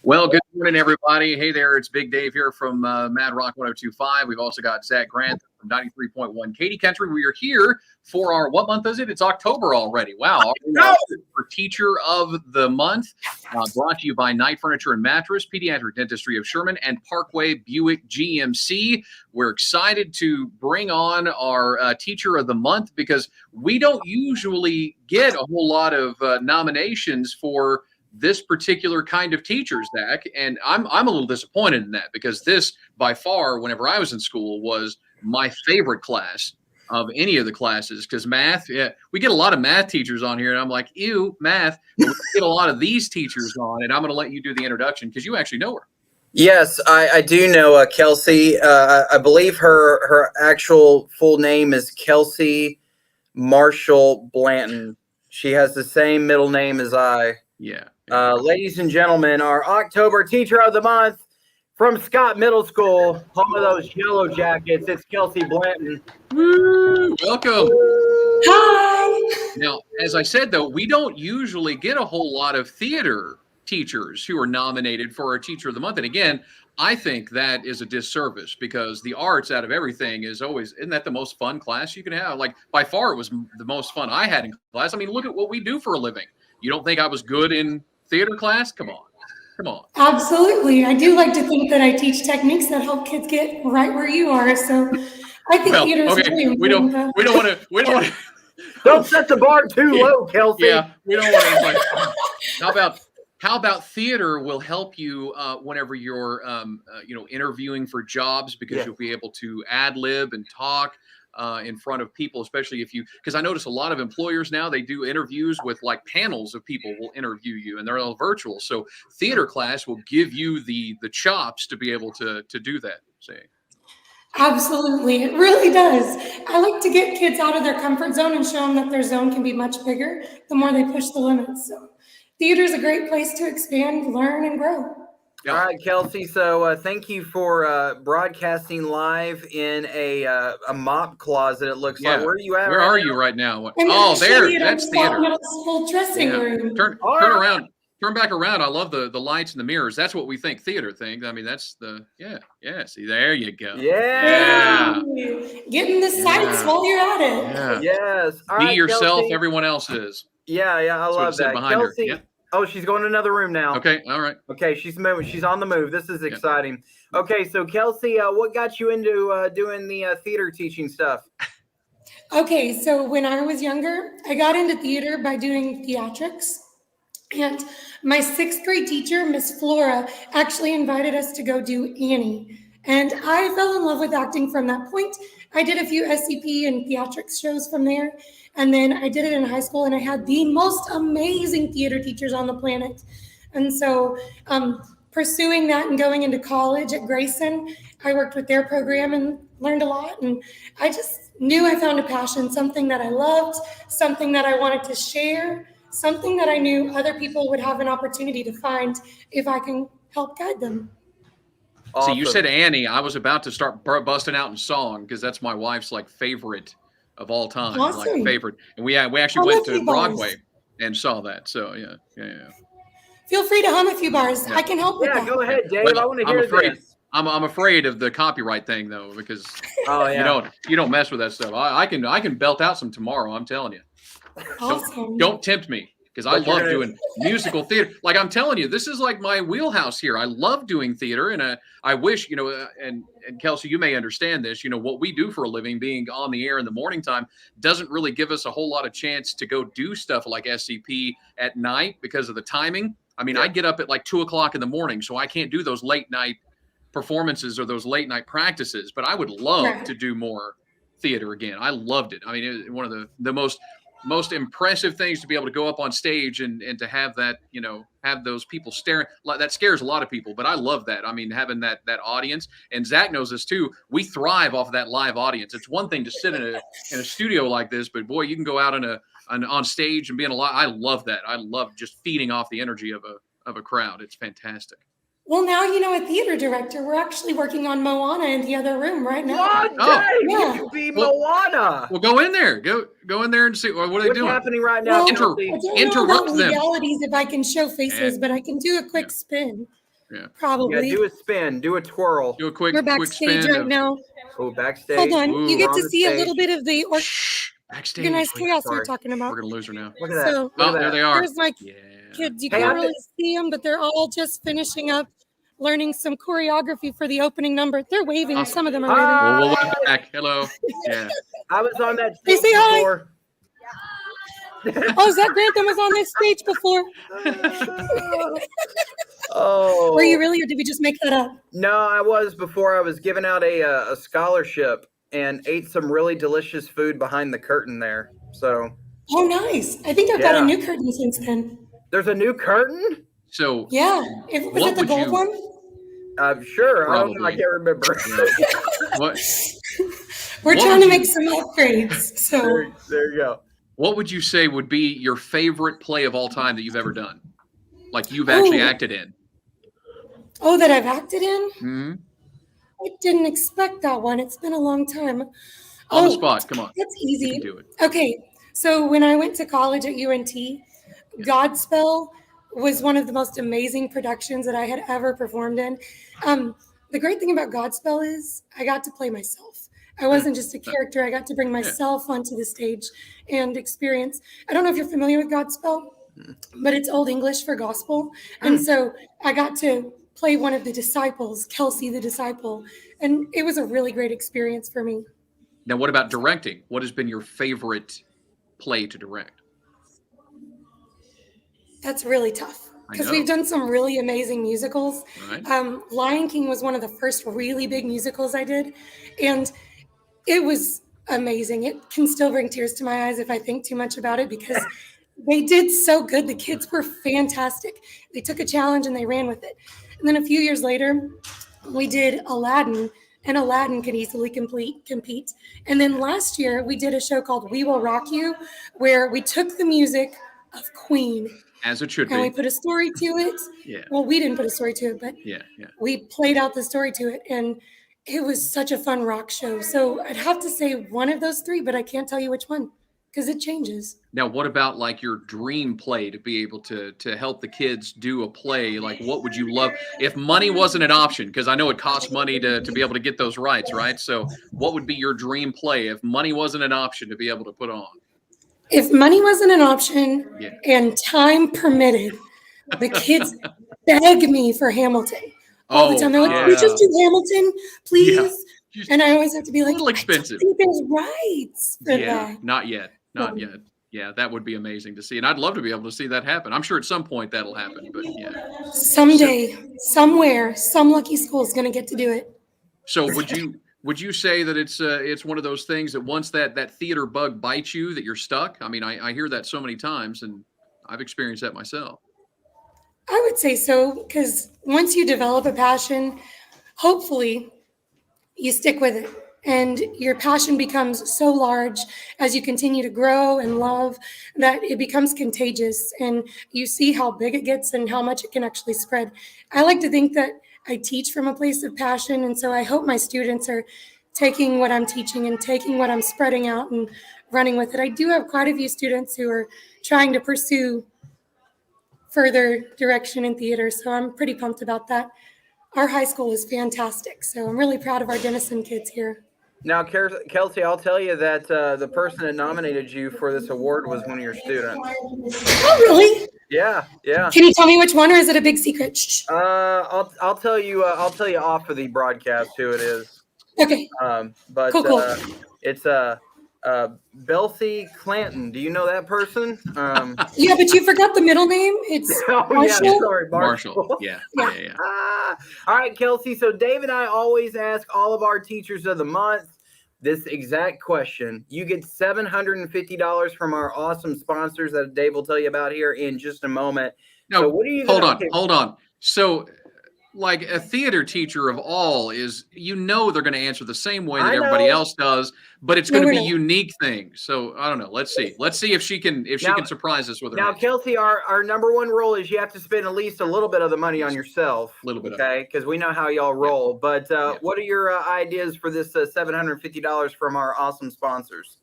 Well, good morning, everybody. Hey there, it's Big Dave here from Mad Rock 102.5. We've also got Zach Grant from 93.1 Katy Country. We are here for our, what month is it? It's October already. Wow. For Teacher of the Month, brought to you by Night Furniture and Mattress, Pediatric Dentistry of Sherman, and Parkway Buick GMC. We're excited to bring on our Teacher of the Month because we don't usually get a whole lot of nominations for this particular kind of teacher, Zach, and I'm a little disappointed in that because this, by far, whenever I was in school, was my favorite class of any of the classes. Because math, we get a lot of math teachers on here, and I'm like, ew, math. But we get a lot of these teachers on, and I'm going to let you do the introduction because you actually know her. Yes, I do know Kelsey. I believe her actual full name is Kelsey Marshall Blanton. She has the same middle name as I. Yeah. Ladies and gentlemen, our October Teacher of the Month from Scott Middle School, home of those yellow jackets, it's Kelsey Blanton. Woo! Welcome. Hi. Now, as I said, though, we don't usually get a whole lot of theater teachers who are nominated for our Teacher of the Month. And again, I think that is a disservice because the arts out of everything is always, isn't that the most fun class you can have? Like, by far, it was the most fun I had in class. I mean, look at what we do for a living. You don't think I was good in theater class? Come on. Absolutely. I do like to think that I teach techniques that help kids get right where you are. So I think theater is really important. We don't want to. Don't set the bar too low, Kelsey. Yeah, we don't want to. How about theater will help you whenever you're interviewing for jobs because you'll be able to ad lib and talk in front of people, especially because I notice a lot of employers now, they do interviews with like panels of people will interview you and they're all virtual. So theater class will give you the chops to be able to do that. Say. Absolutely. It really does. I like to get kids out of their comfort zone and show them that their zone can be much bigger the more they push the limits. So theater is a great place to expand, learn, and grow. All right, Kelsey. So thank you for broadcasting live in a mop closet. It looks like. Where are you at? Where are you right now? There. That's theater. Full dressing room. Turn around. Turn back around. I love the lights and the mirrors. That's what we think theater things. I mean, that's the See, there you go. Yeah. Getting the sights while you're at it. Yeah. Yes. All Be right, yourself. Kelsey. Everyone else is. Yeah. I love that. Kelsey. Her. Oh, she's going to another room now. Okay, all right. Okay, she's moving. She's on the move. This is exciting. Okay, so Kelsey, what got you into doing the theater teaching stuff? Okay, so when I was younger, I got into theater by doing theatrics. And my 6th grade teacher, Miss Flora, actually invited us to go do Annie. And I fell in love with acting from that point. I did a few SCP and theatrics shows from there. And then I did it in high school, and I had the most amazing theater teachers on the planet. And so pursuing that and going into college at Grayson, I worked with their program and learned a lot. And I just knew I found a passion, something that I loved, something that I wanted to share, something that I knew other people would have an opportunity to find if I can help guide them. Awesome. So you said Annie. I was about to start busting out in song because that's my wife's favorite of all time, awesome. Favorite. And we actually went to Broadway and saw that. So yeah. Feel free to hum a few bars. I can help with that. Yeah, go ahead, Dave. But I want to hear this. I'm afraid of the copyright thing though, because you don't mess with that stuff. I can belt out some tomorrow. I'm telling you. Awesome. Don't tempt me. Because I love doing musical theater. Like I'm telling you, this is like my wheelhouse here. I love doing theater, and I wish, and Kelsey, you may understand this. What we do for a living, being on the air in the morning time, doesn't really give us a whole lot of chance to go do stuff like SCP at night because of the timing. I mean, I get up at 2:00 in the morning, so I can't do those late night performances or those late night practices. But I would love to do more theater again. I loved it. I mean, it was one of the most impressive things to be able to go up on stage and to have that, have those people staring. That scares a lot of people, but I love that. I mean, having that audience, and Zach knows this too. We thrive off of that live audience. It's one thing to sit in a studio like this, but boy, you can go out on stage and be in a lot. I love that. I love just feeding off the energy of a crowd. It's fantastic. Well, now you know a theater director. We're actually working on Moana in the other room right now. What? You could be Moana. Well, go in there. Go in there and see what are they doing. What's happening right now? Well, I don't know interrupt about them. legalities if I can show faces, but I can do a quick spin. Yeah. Probably. Yeah, do a spin, do a twirl. Do a quick We're quick backstage spin. right now. Oh, backstage. Hold on. Ooh, You get we're to on the see a stage. little bit of the Backstage. organized chaos we were Sorry. talking about. We're gonna lose her now. Look at that. So Look at There that. they are. here's my Yeah. kids. You Hey, can't I really see them, but they're all just finishing up learning some choreography for the opening number. They're waving. Awesome. Some of them are waving. Hi. We'll wave back. Hello. Yeah. I was on that They stage say hi. before. Oh, Zach Grantham was on this stage before. Oh. Were you really, or did we just make that up? No, I was before. I was giving out a scholarship and ate some really delicious food behind the curtain there. So. Oh, nice. I think I've got Yeah. a new curtain since then. There's a new curtain? So Yeah. Was What it the would gold you- one? Sure. I don't know. I Probably. can't remember. what We're What trying would to you- make some upgrades. So there you go. what would you say would be your favorite play of all time that you've ever done? Like you've actually Oh. acted in? Oh, that I've acted in? Hmm. I didn't expect that one. It's been a long time. On the Oh, spot. Come on. That's You easy. can do it. Okay, so when I went to college at UNT, Godspell was one of the most amazing productions that I had ever performed in. The great thing about Godspell is I got to play myself. I wasn't just a character. I got to bring myself onto the stage and experience. I don't know if you're familiar with Godspell, but it's Old English for gospel. And so I got to play one of the disciples, Kelsey the disciple, and it was a really great experience for me. Now, what about directing? What has been your favorite play to direct? That's really tough because know. we've done some really amazing musicals. Right. Lion King was one of the first really big musicals I did, and it was amazing. It can still bring tears to my eyes if I think too much about it because they did so good. The kids were fantastic. They took a challenge and they ran with it. And then a few years later, we did Aladdin, and Aladdin could easily compete. And then last year, we did a show called We Will Rock You, where we took the music of Queen As it should and we be. put a story to it. Yeah. Well, we didn't put a story to it, but Yeah. Yeah. we played out the story to it, and it was such a fun rock show. So I'd have to say one of those three, but I can't tell you which one because it changes. Now, what about like your dream play to be able to help the kids do a play? Like, what would you love if money wasn't an option? Because I know it costs money to be able to get those rights, right? So, what would be your dream play if money wasn't an option to be able to put on? If money wasn't an option Yeah. and time permitted, the kids beg me for Hamilton all the time. They're like, "Can we just do Hamilton, please?" Just And I always have to be like, little expensive. "I don't think there's rights for that." Not yet. Not yet. Yeah, that would be amazing to see. And I'd love to be able to see that happen. I'm sure at some point that'll happen, but yeah. Someday, somewhere, some lucky school is going to get to do it. So would you say that it's one of those things that once that theater bug bites you that you're stuck? I mean, I hear that so many times and I've experienced that myself. I would say so, because once you develop a passion, hopefully you stick with it. And your passion becomes so large as you continue to grow and love that it becomes contagious. And you see how big it gets and how much it can actually spread. I like to think that I teach from a place of passion. And so I hope my students are taking what I'm teaching and taking what I'm spreading out and running with it. I do have quite a few students who are trying to pursue further direction in theater. So I'm pretty pumped about that. Our high school is fantastic. So I'm really proud of our Denison kids here. Now, Kelsey, I'll tell you that the person that nominated you for this award was one of your students. Oh, really? Yeah. Can you tell me which one, or is it a big secret? Shh. I'll tell you off of the broadcast who it is. Okay. But Cool. it's Belcy Clanton. Do you know that person? Yeah, but you forgot the middle name. It's Marshall. Yeah, sorry, Marshall. Yeah. All right, Kelsey. So Dave and I always ask all of our teachers of the month this exact question. You get $750 from our awesome sponsors that Dave will tell you about here in just a moment. No, so what are you? Hold on. So, like a theater teacher of all is, they're going to answer the same way that everybody else does, but it's going to be unique things. So I don't know. Let's see if she can surprise us with her. Now, answer. Kelsey, our number one rule is you have to spend at least a little bit of the money on yourself. A little bit. Okay, because we know how y'all roll. Yeah. But what are your ideas for this $750 from our awesome sponsors?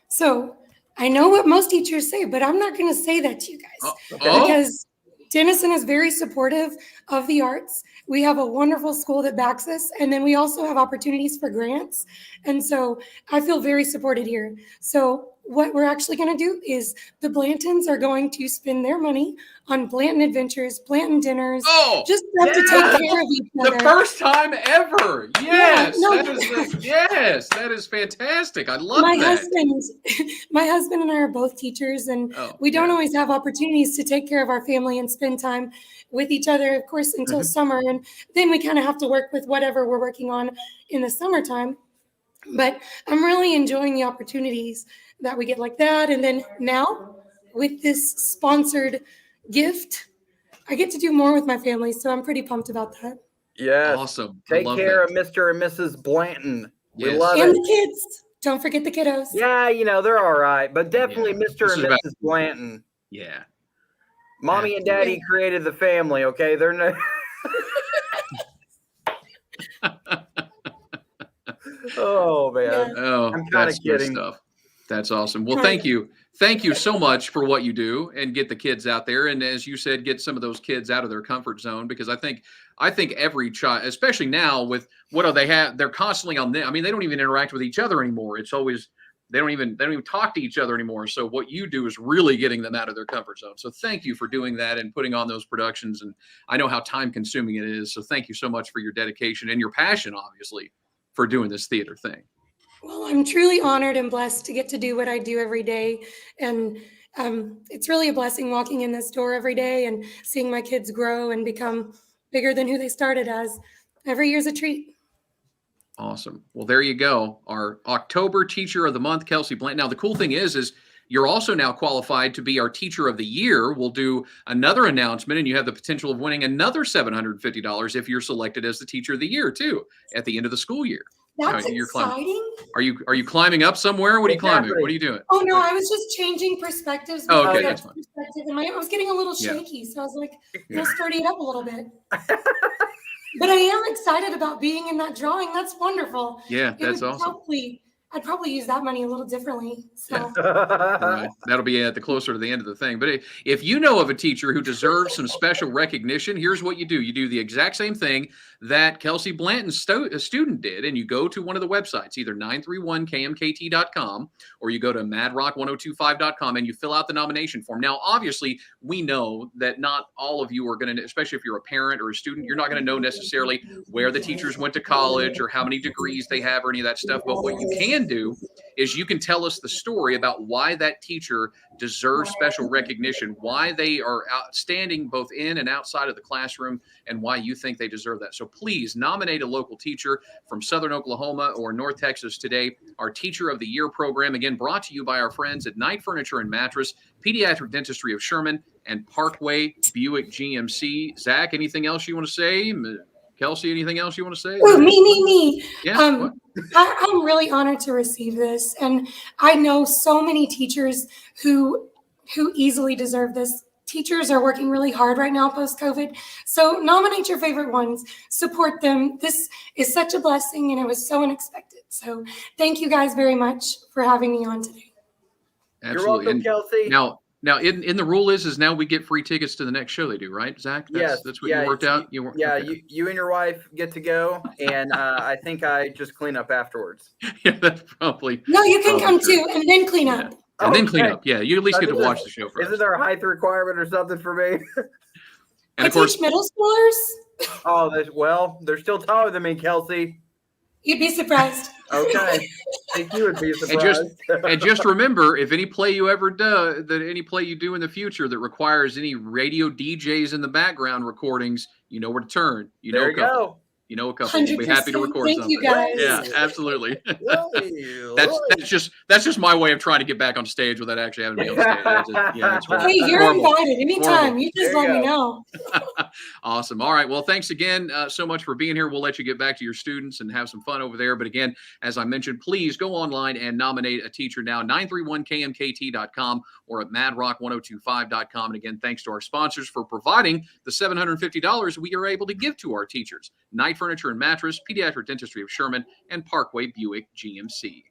So I know what most teachers say, but I'm not going to say that to you guys because Denison is very supportive of the arts. We have a wonderful school that backs us, and then we also have opportunities for grants. And so I feel very supported here. So what we're actually going to do is the Blantons are going to spend their money on Blanton adventures, Blanton dinners, just stuff to take care of each other. The first time ever. Yes, that is fantastic. I love that. My husband and I are both teachers, and we don't always have opportunities to take care of our family and spend time with each other, of course, until summer. And then we kind of have to work with whatever we're working on in the summertime. But I'm really enjoying the opportunities that we get like that. And then now with this sponsored gift, I get to do more with my family. So I'm pretty pumped about that. Yes. Awesome. Take care of Mr. and Mrs. Blanton. Yes. We love and it. the kids. Don't forget the kiddos. Yeah, they're all right. But definitely Mr. and Mrs. Blanton. Yeah. Mommy and Daddy created the family, okay? They're no... Oh, man. Oh, I'm kind of kidding. Stuff. That's awesome. Well, thank you. Thank you so much for what you do and get the kids out there. And as you said, get some of those kids out of their comfort zone, because I think every child, especially now with what do they have? They're constantly on them. I mean, they don't even interact with each other anymore. It's always, they don't even talk to each other anymore. So what you do is really getting them out of their comfort zone. So thank you for doing that and putting on those productions. And I know how time consuming it is. So thank you so much for your dedication and your passion, obviously, for doing this theater thing. Well, I'm truly honored and blessed to get to do what I do every day. And it's really a blessing walking in this door every day and seeing my kids grow and become bigger than who they started as. Every year's a treat. Awesome. Well, there you go. Our October Teacher of the Month, Kelsey Blanton. Now, the cool thing is you're also now qualified to be our Teacher of the Year. We'll do another announcement, and you have the potential of winning another $750 if you're selected as the Teacher of the Year, too, at the end of the school year. That's exciting. Are you climbing up somewhere? What are you climbing? What are you doing? Oh, no, I was just changing perspectives. Oh, okay, that's fine. And I was getting a little shaky, so I was like, sturdy it up a little bit. But I am excited about being in that drawing. That's wonderful. Yeah, that's awesome. I'd probably use that money a little differently. So right. That'll be at the closer to the end of the thing. But if you know of a teacher who deserves some special recognition, here's what you do. You do the exact same thing that Kelsey Blanton's student did, and you go to one of the websites, either 931kmkt.com or you go to madrock1025.com, and you fill out the nomination form. Now, obviously, we know that not all of you are going to, especially if you're a parent or a student, you're not going to know necessarily where the teachers went to college or how many degrees they have or any of that stuff. But what you can do is you can tell us the story about why that teacher deserves special recognition, why they are outstanding both in and outside of the classroom, and why you think they deserve that. So please nominate a local teacher from Southern Oklahoma or North Texas today. Our Teacher of the Year program, again, brought to you by our friends at Night Furniture and Mattress, Pediatric Dentistry of Sherman, and Parkway Buick GMC. Zach, anything else you want to say? Kelsey, anything else you want to say? Oh, me. Yeah, I'm really honored to receive this. And I know so many teachers who easily deserve this. Teachers are working really hard right now post-COVID. So nominate your favorite ones, support them. This is such a blessing, and it was so unexpected. So thank you guys very much for having me on today. Absolutely. You're welcome, Kelsey. Now, in the rule is now we get free tickets to the next show they do, right, Zach? That's what you worked out? You and your wife get to go, and I think I just clean up afterwards. Yeah, that's probably. No, you can come too, and then clean up. And then clean up. Yeah, you at least get to watch the show first. Isn't there a height requirement or something for me? And of course, teach middle schoolers. Oh, they're still taller than me, Kelsey. You'd be surprised. Okay. I think you would be surprised. And just remember, if any play you ever do, any play you do in the future that requires any radio DJs in the background recordings, you know where to turn. There you go. You know a couple. We'll be happy to record something. Thank you, guys. Yeah, absolutely. That's just my way of trying to get back on stage without actually having to be on stage. Hey, you're invited anytime. You just let me know. Awesome. All right. Well, thanks again so much for being here. We'll let you get back to your students and have some fun over there. But again, as I mentioned, please go online and nominate a teacher now, 931kmkt.com or at madrock1025.com. And again, thanks to our sponsors for providing the $750 we are able to give to our teachers. Night Furniture and Mattress, Pediatric Dentistry of Sherman, and Parkway Buick GMC.